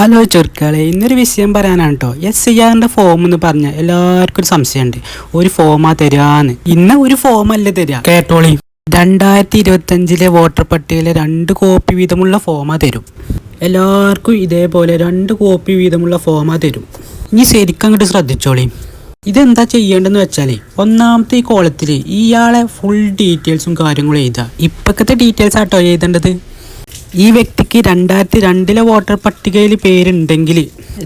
Hello ചെറുക്കളെ, ഇന്നൊരു വിഷയം പറയാനാണ് കേട്ടോ. SIR ഫോം എന്ന് പറഞ്ഞ എല്ലാവർക്കും ഒരു സംശയമുണ്ട്. ഒരു ഫോമാ തരാന്ന്. ഇന്ന ഒരു ഫോം അല്ലേ തരാ, കേട്ടോളി. 2025 വോട്ടർ പട്ടികയിലെ 2 കോപ്പി വീതമുള്ള ഫോമാ തരും. എല്ലാവർക്കും ഇതേപോലെ 2 കോപ്പി വീതമുള്ള ഫോമാ തരും. ഇനി ശരിക്കും അങ്ങോട്ട് ശ്രദ്ധിച്ചോളി. ഇതെന്താ ചെയ്യേണ്ടതെന്ന് വെച്ചാൽ, ഒന്നാമത്തെ ഈ കോളത്തിൽ ഇയാളെ ഫുൾ ഡീറ്റെയിൽസും കാര്യങ്ങളും എഴുതുക. ഇപ്പോഴത്തെ ഡീറ്റെയിൽസ് ആട്ടോ എഴുതേണ്ടത്. ഈ വ്യക്തിക്ക് 2002 വോട്ടർ പട്ടികയിൽ പേരുണ്ടെങ്കിൽ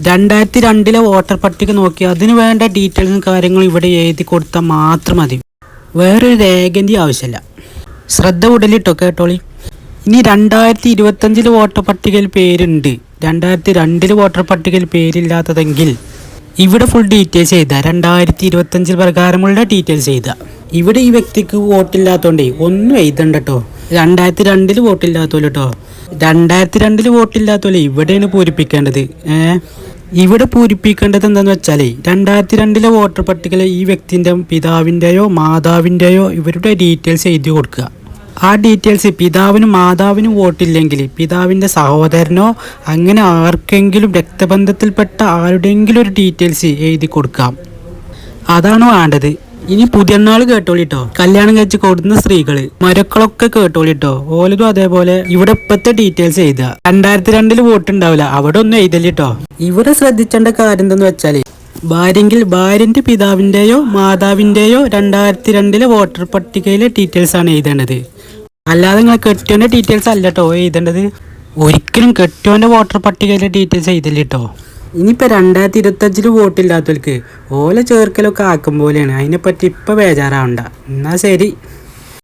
2002 വോട്ടർ പട്ടിക നോക്കി അതിന് വേണ്ട ഡീറ്റെയിൽസും കാര്യങ്ങളും ഇവിടെ എഴുതി കൊടുത്താൽ മാത്രം മതി. വേറൊരു രേഖൻ്റെ ആവശ്യമില്ല. ശ്രദ്ധ ഉടലിട്ടോ, കേട്ടോളി. ഇനി 2025 വോട്ടർ പട്ടികയിൽ പേരുണ്ട്, 2002 വോട്ടർ പട്ടികയിൽ പേരില്ലാത്തതെങ്കിൽ ഇവിടെ ഫുൾ ഡീറ്റെയിൽസ് എഴുതുക. 2025 പ്രകാരമുള്ള ഡീറ്റെയിൽസ് എഴുതുക. ഇവിടെ ഈ വ്യക്തിക്ക് വോട്ടില്ലാത്തതുകൊണ്ടേ ഒന്നും എഴുതണ്ട കേട്ടോ. 2002 വോട്ടില്ലാത്തോല്ലോ കേട്ടോ. 2002 വോട്ടില്ലാത്തോലെ ഇവിടെയാണ് പൂരിപ്പിക്കേണ്ടത്. ഇവിടെ പൂരിപ്പിക്കേണ്ടത് എന്താന്ന് വെച്ചാൽ, 2002 വോട്ടർ പട്ടികയിൽ ഈ വ്യക്തിൻ്റെ പിതാവിൻ്റെയോ മാതാവിൻ്റെയോ ഇവരുടെ ഡീറ്റെയിൽസ് എഴുതി കൊടുക്കുക. ആ ഡീറ്റെയിൽസ് പിതാവിനും മാതാവിനും വോട്ടില്ലെങ്കിൽ പിതാവിൻ്റെ സഹോദരനോ അങ്ങനെ ആർക്കെങ്കിലും രക്തബന്ധത്തിൽപ്പെട്ട ആരുടെയെങ്കിലും ഒരു ഡീറ്റെയിൽസ് എഴുതി കൊടുക്കാം. അതാണ് വേണ്ടത്. ഇനി പുതിയനാൾ കേട്ടോളിട്ടോ. കല്യാണം കഴിച്ച് കൊടുക്കുന്ന സ്ത്രീകള് മരക്കളൊക്കെ കേട്ടോളിട്ടോ. ഓലതും അതേപോലെ ഇവിടെ ഇപ്പത്തെ ഡീറ്റെയിൽസ് എഴുതുക. 2002 വോട്ട് ഉണ്ടാവില്ല, അവിടെ ഒന്നും എഴുതല്ലിട്ടോ. ഇവിടെ ശ്രദ്ധിക്കേണ്ട കാര്യം എന്തെന്ന് വെച്ചാല്, ഭാര്യയെങ്കിൽ ഭാര്യന്റെ പിതാവിന്റെയോ മാതാവിന്റെയോ 2002 വോട്ടർ പട്ടികയിലെ ഡീറ്റെയിൽസ് ആണ് എഴുതേണ്ടത്. അല്ലാതെ നിങ്ങൾ കെട്ടിയോന്റെ ഡീറ്റെയിൽസ് അല്ല കേട്ടോ എഴുതേണ്ടത്. ഒരിക്കലും കെട്ടിയോന്റെ വോട്ടർ പട്ടികയിലെ ഡീറ്റെയിൽസ് എഴുതല്ലിട്ടോ. ഇനിയിപ്പോൾ 2025 വോട്ടില്ലാത്തവർക്ക് ഓല ചേർക്കലൊക്കെ ആക്കും പോലെയാണ്. അതിനെപ്പറ്റി ഇപ്പം ബേജാറാവണ്ട. എന്നാൽ ശരി.